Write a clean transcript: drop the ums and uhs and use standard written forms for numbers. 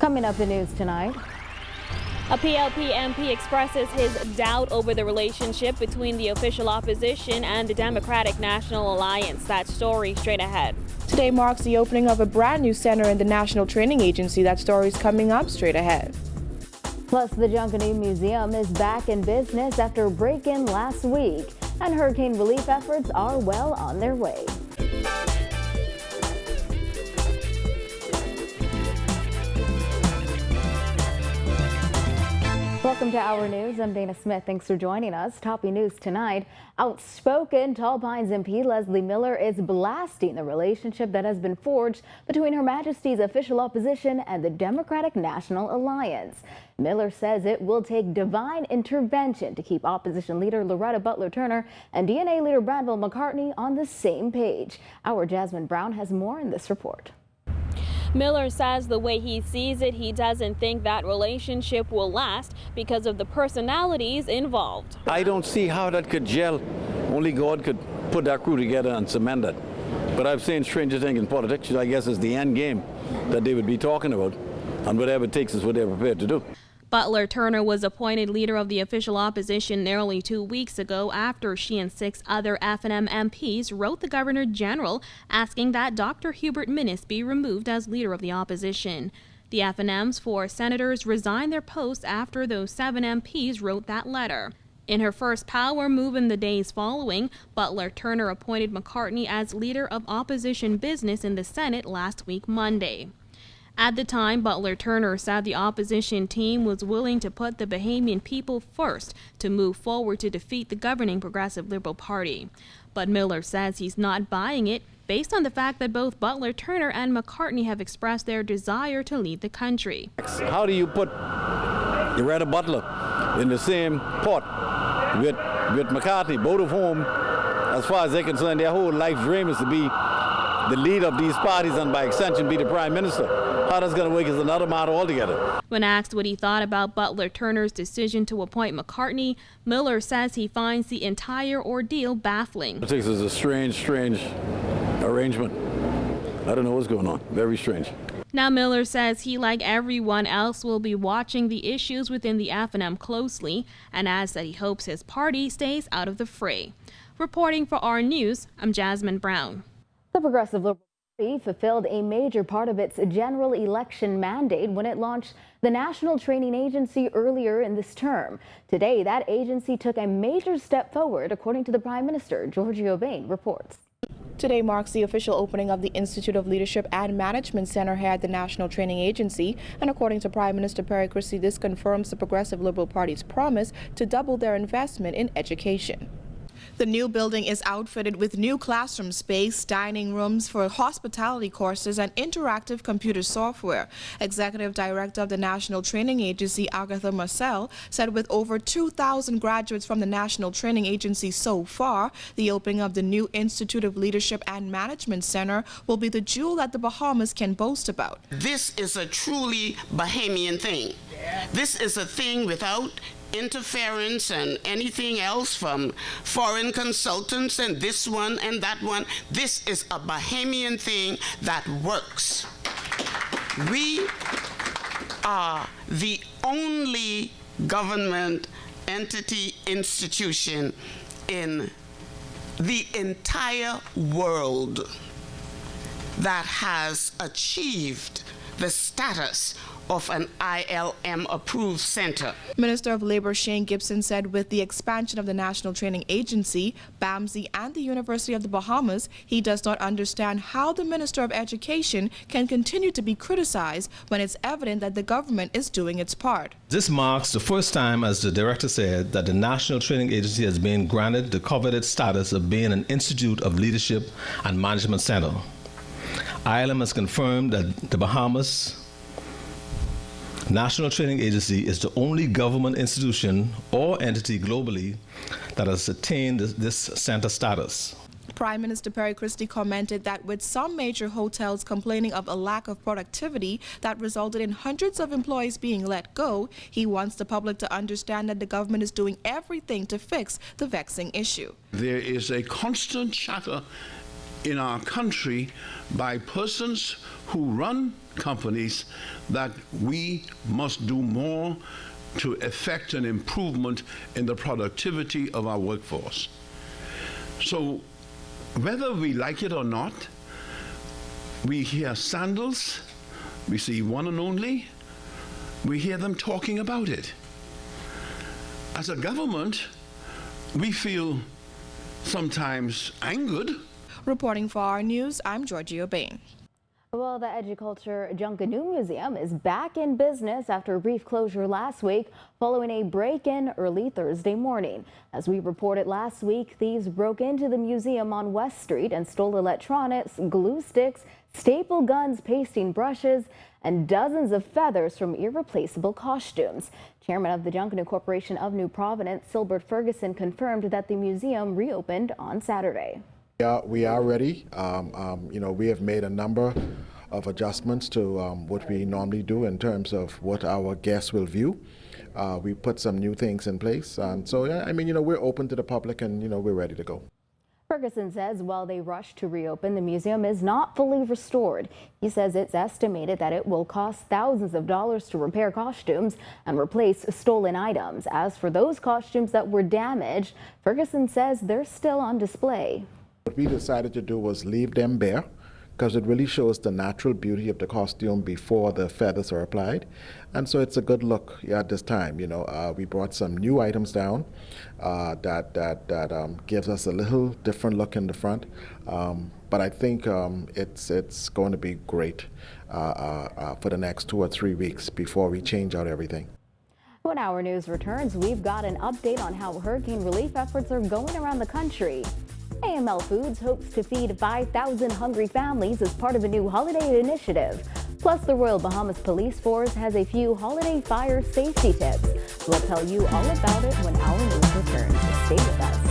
Coming up in news tonight. A PLP MP expresses his doubt over the relationship between the official opposition and the Democratic National Alliance. That story straight ahead. Today marks the opening of a brand new center in the National Training Agency. That story is coming up straight ahead. Plus, the Junkanoo Museum is back in business after a break-in last week, and hurricane relief efforts are well on their way. Welcome to Our News. I'm Dana Smith. Thanks for joining us. Topping news tonight. Outspoken Tall Pines MP Leslie Miller is blasting the relationship that has been forged between Her Majesty's official opposition and the Democratic National Alliance. Miller says it will take divine intervention to keep opposition leader Loretta Butler Turner and DNA leader Bradville McCartney on the same page. Our Jasmine Brown has more in this report. Miller says the way he sees it, he doesn't think that relationship will last because of the personalities involved. I don't see how that could gel. Only God could put that crew together and cement it. But I've seen stranger things in politics. I guess is the end game that they would be talking about, and whatever it takes is what they're prepared to do. Butler Turner was appointed leader of the official opposition nearly 2 weeks ago after she and 6 other F&M MPs wrote the Governor General asking that Dr. Hubert Minnis be removed as leader of the opposition. The F&Ms 4 senators resigned their posts after those 7 MPs wrote that letter. In her first power move in the days following, Butler Turner appointed McCartney as leader of opposition business in the Senate last week Monday. At the time, Butler Turner said the opposition team was willing to put the Bahamian people first to move forward to defeat the governing Progressive Liberal Party. But Miller says he's not buying it based on the fact that both Butler Turner and McCartney have expressed their desire to lead the country. How do you put Loretta Butler in the same pot with McCartney, both of whom, as far as they're concerned, their whole life dream is to be the leader of these parties and by extension be the prime minister? How that's going to work is another matter altogether. When asked what he thought about Butler Turner's decision to appoint McCartney, Miller says he finds the entire ordeal baffling. Politics is a strange arrangement. I don't know what's going on. Very strange. Now Miller says he, like everyone else, will be watching the issues within the F&M closely and adds that he hopes his party stays out of the fray. Reporting for Our News, I'm Jasmine Brown. The Progressive Liberal Party fulfilled a major part of its general election mandate when it launched the National Training Agency earlier in this term. Today, that agency took a major step forward, according to the Prime Minister. Giorgio Bain reports. Today marks the official opening of the Institute of Leadership and Management Center here at the National Training Agency. And according to Prime Minister Perry Christie, this confirms the Progressive Liberal Party's promise to double their investment in education. The new building is outfitted with new classroom space, dining rooms for hospitality courses, and interactive computer software. Executive Director of the National Training Agency, Agatha Marcel, said with over 2,000 graduates from the National Training Agency so far, the opening of the new Institute of Leadership and Management Center will be the jewel that the Bahamas can boast about. This is a truly Bahamian thing. This is a thing without interference and anything else from foreign consultants and this one and that one. This is a Bahamian thing that works. We are the only government entity institution in the entire world that has achieved the status of an ILM-approved center. Minister of Labor Shane Gibson said with the expansion of the National Training Agency, BAMSI, and the University of the Bahamas, he does not understand how the Minister of Education can continue to be criticized when it's evident that the government is doing its part. This marks the first time, as the director said, that the National Training Agency has been granted the coveted status of being an Institute of Leadership and Management Center. ILM has confirmed that the Bahamas National Training Agency is the only government institution or entity globally that has attained this center status. Prime Minister Perry Christie commented that with some major hotels complaining of a lack of productivity that resulted in hundreds of employees being let go, he wants the public to understand that the government is doing everything to fix the vexing issue. There is a constant chatter in our country by persons who run companies that we must do more to effect an improvement in the productivity of our workforce. So whether we like it or not, we hear sandals, we see one and only, we hear them talking about it. As a government, we feel sometimes angered. Reporting for our news, I'm Georgia Bain. Well, the Educulture Junkanoo Museum is back in business after a brief closure last week following a break-in early Thursday morning. As we reported last week, thieves broke into the museum on West Street and stole electronics, glue sticks, staple guns, pasting brushes, and dozens of feathers from irreplaceable costumes. Chairman of the Junkanoo Corporation of New Providence, Silbert Ferguson, confirmed that the museum reopened on Saturday. Yeah, we are ready. We have made a number of adjustments to what we normally do in terms of what our guests will view. We put some new things in place. So, yeah, we're open to the public and, we're ready to go. Ferguson says while they rush to reopen, the museum is not fully restored. He says it's estimated that it will cost thousands of dollars to repair costumes and replace stolen items. As for those costumes that were damaged, Ferguson says they're still on display. What we decided to do was leave them bare because it really shows the natural beauty of the costume before the feathers are applied. And so it's a good look at this time. We brought some new items down that gives us a little different look in the front. But I think it's going to be great for the next 2 or 3 weeks before we change out everything. When our news returns, we've got an update on how hurricane relief efforts are going around the country. AML Foods hopes to feed 5,000 hungry families as part of a new holiday initiative. Plus, the Royal Bahamas Police Force has a few holiday fire safety tips. We'll tell you all about it when our news returns. Stay with us.